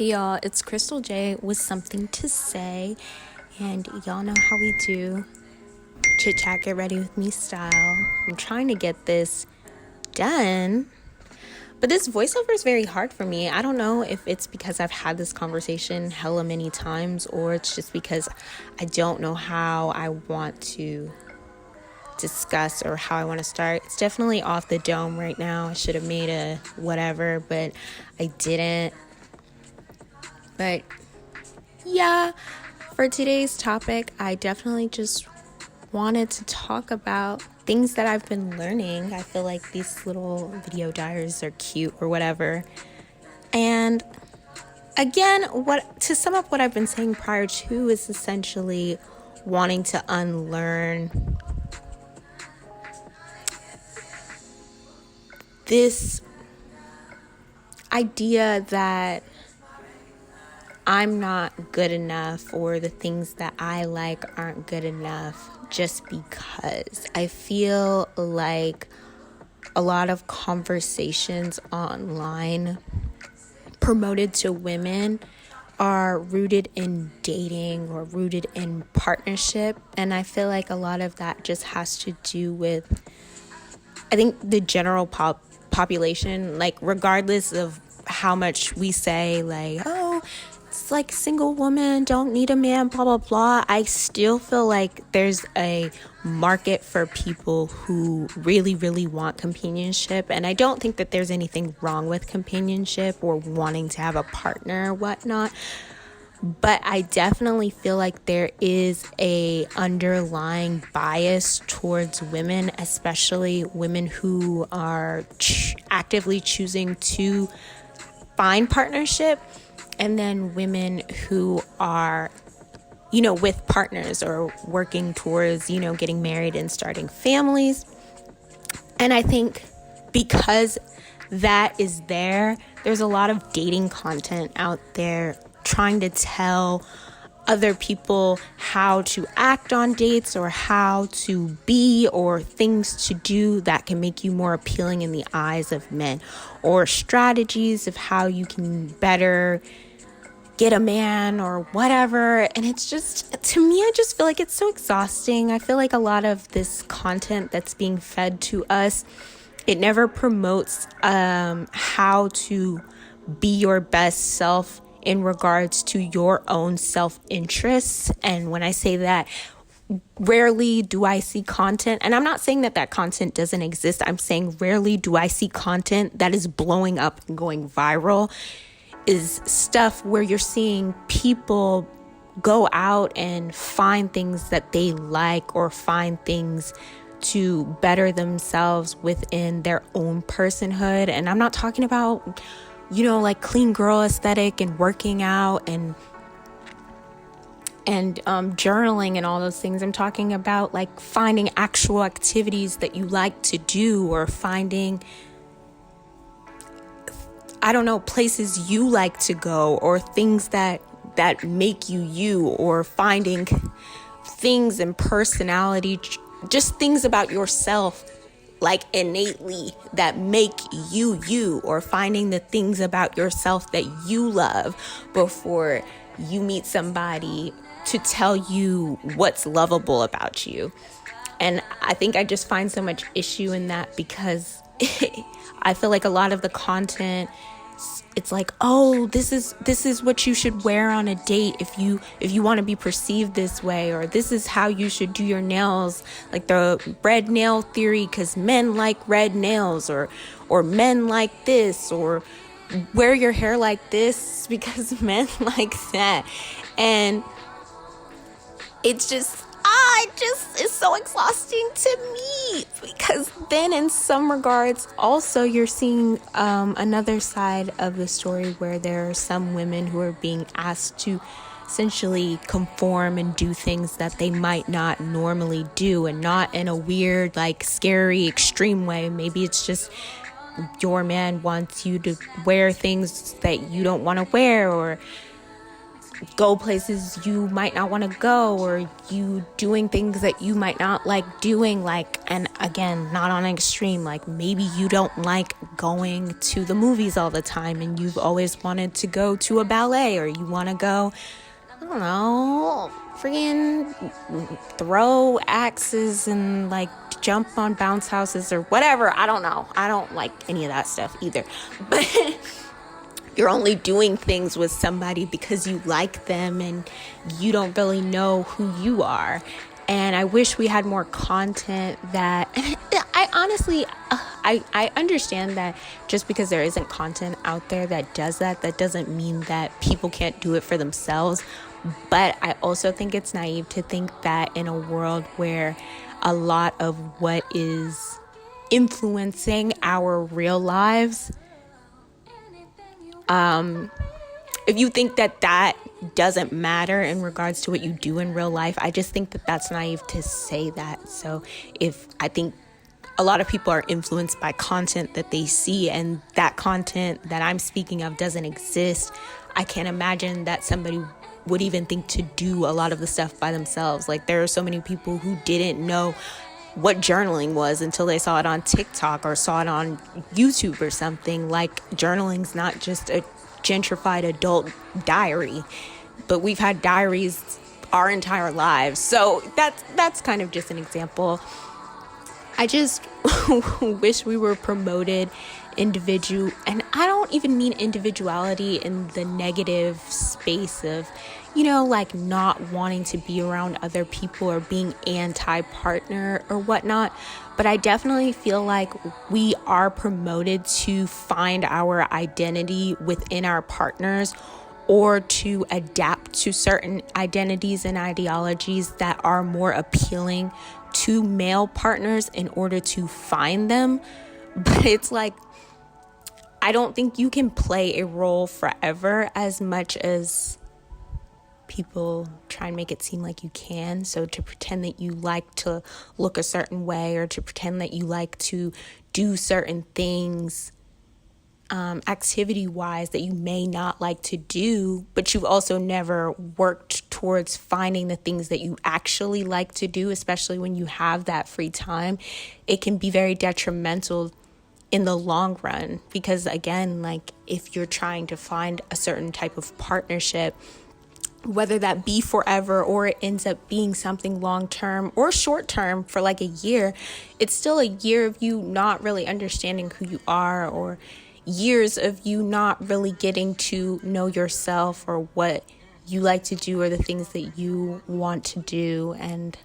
Hey y'all, it's Cristal J with something to say, and y'all know how we do. Chit-Chat Get Ready With Me style. I'm trying to get this done, but this voiceover is very hard for me. I don't know if it's because I've had this conversation hella many times, or it's just because I don't know how I want to discuss or how I want to start. It's definitely off the dome right now. I should have made a whatever, but I didn't. But yeah, for today's topic, I definitely just wanted to talk about things that I've been learning. I feel like these little video diaries are cute or whatever. And again, to sum up what I've been saying prior to is essentially wanting to unlearn this idea that I'm not good enough, or the things that I like aren't good enough just because. I feel like a lot of conversations online promoted to women are rooted in dating or rooted in partnership, and I feel like a lot of that just has to do with, I think, the general population, like regardless of how much we say like, oh, it's like single woman, don't need a man, blah, blah, blah. I still feel like there's a market for people who really, really want companionship. And I don't think that there's anything wrong with companionship or wanting to have a partner or whatnot. But I definitely feel like there is a underlying bias towards women, especially women who are actively choosing to find partnership, and then women who are, with partners or working towards, getting married and starting families. And I think because that is there's a lot of dating content out there trying to tell other people how to act on dates or how to be, or things to do that can make you more appealing in the eyes of men, or strategies of how you can better get a man or whatever. And it's just, to me, I just feel like it's so exhausting. I feel like a lot of this content that's being fed to us, it never promotes how to be your best self in regards to your own self-interest. And when I say that, rarely do I see content, and I'm not saying that content doesn't exist. I'm saying rarely do I see content that is blowing up and going viral, is stuff where you're seeing people go out and find things that they like, or find things to better themselves within their own personhood. And I'm not talking about, like clean girl aesthetic and working out and journaling and all those things. I'm talking about like finding actual activities that you like to do, or finding, places you like to go, or things that make you, or finding things and personality, just things about yourself like innately that make you, or finding the things about yourself that you love before you meet somebody to tell you what's lovable about you. And I think I just find so much issue in that, because I feel like a lot of the content, it's like, oh, this is what you should wear on a date if you want to be perceived this way, or this is how you should do your nails, like the red nail theory, because men like red nails, or men like this, or wear your hair like this because men like that. And it's so exhausting to me, because then in some regards also you're seeing another side of the story, where there are some women who are being asked to essentially conform and do things that they might not normally do, and not in a weird, like scary, extreme way. Maybe it's just your man wants you to wear things that you don't want to wear, or go places you might not want to go, or you doing things that you might not like doing, and again, not on an extreme. Like maybe you don't like going to the movies all the time and you've always wanted to go to a ballet, or you want to go, I don't know, freaking throw axes and like jump on bounce houses or whatever. I don't know. I don't like any of that stuff either. But you're only doing things with somebody because you like them and you don't really know who you are. And I wish we had more content that, I honestly, I understand that just because there isn't content out there that does that, that doesn't mean that people can't do it for themselves. But I also think it's naive to think that in a world where a lot of what is influencing our real lives, if you think that that doesn't matter in regards to what you do in real life, I just think that that's naive to say that. So if I think a lot of people are influenced by content that they see, and that content that I'm speaking of doesn't exist, I can't imagine that somebody would even think to do a lot of the stuff by themselves. Like there are so many people who didn't know what journaling was until they saw it on TikTok or saw it on YouTube or something. Like journaling's not just a gentrified adult diary, but we've had diaries our entire lives. So that's kind of just an example. I just wish we were promoted individual, and I don't even mean individuality in the negative space of, you know, like not wanting to be around other people or being anti-partner or whatnot. But I definitely feel like we are promoted to find our identity within our partners, or to adapt to certain identities and ideologies that are more appealing to male partners in order to find them. But it's like, I don't think you can play a role forever as much as people try and make it seem like you can. So to pretend that you like to look a certain way, or to pretend that you like to do certain things activity wise that you may not like to do, but you've also never worked towards finding the things that you actually like to do, especially when you have that free time, it can be very detrimental in the long run. Because again, like if you're trying to find a certain type of partnership, whether that be forever or it ends up being something long term or short term for like a year, it's still a year of you not really understanding who you are, or years of you not really getting to know yourself or what you like to do or the things that you want to do. And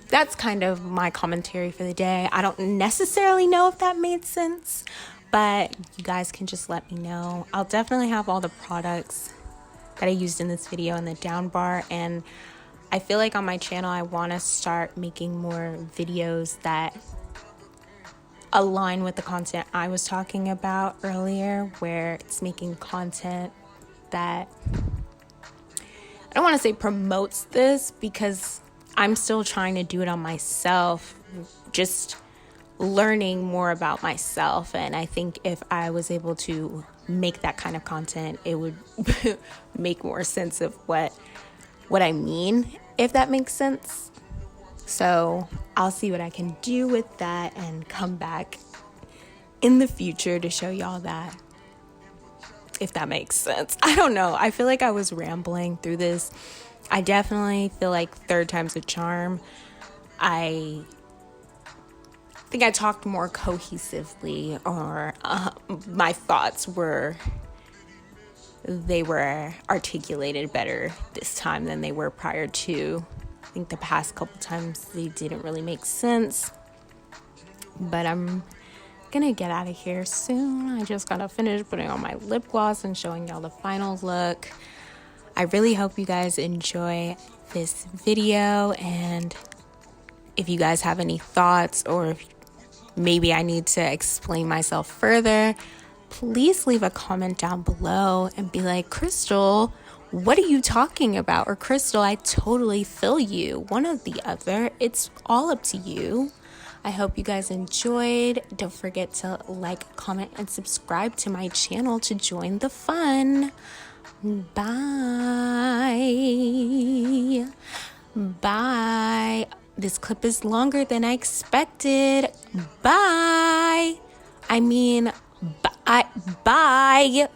that's kind of my commentary for the day. I don't necessarily know if that made sense, but you guys can just let me know. I'll definitely have all the products that I used in this video in the down bar, and I feel like on my channel I want to start making more videos that align with the content I was talking about earlier, where it's making content that, I don't want to say promotes this, because I'm still trying to do it on myself, just learning more about myself. And I think if I was able to make that kind of content, it would make more sense of what I mean, if that makes sense. So I'll see what I can do with that and come back in the future to show y'all that, if that makes sense. I don't know. I feel like I was rambling through this. I definitely feel like third time's a charm. I think I talked more cohesively, or my thoughts were articulated better this time than they were prior to. I think the past couple times they didn't really make sense. But I'm gonna get out of here soon. I just gotta finish putting on my lip gloss and showing y'all the final look. I really hope you guys enjoy this video, and if you guys have any thoughts, or if maybe I need to explain myself further, please leave a comment down below and be like, Crystal, what are you talking about? Or Crystal, I totally feel you. One or the other. It's all up to you. I hope you guys enjoyed. Don't forget to like, comment, and subscribe to my channel to join the fun. Bye. Bye. this clip is longer than I expected. Bye. I mean, bye.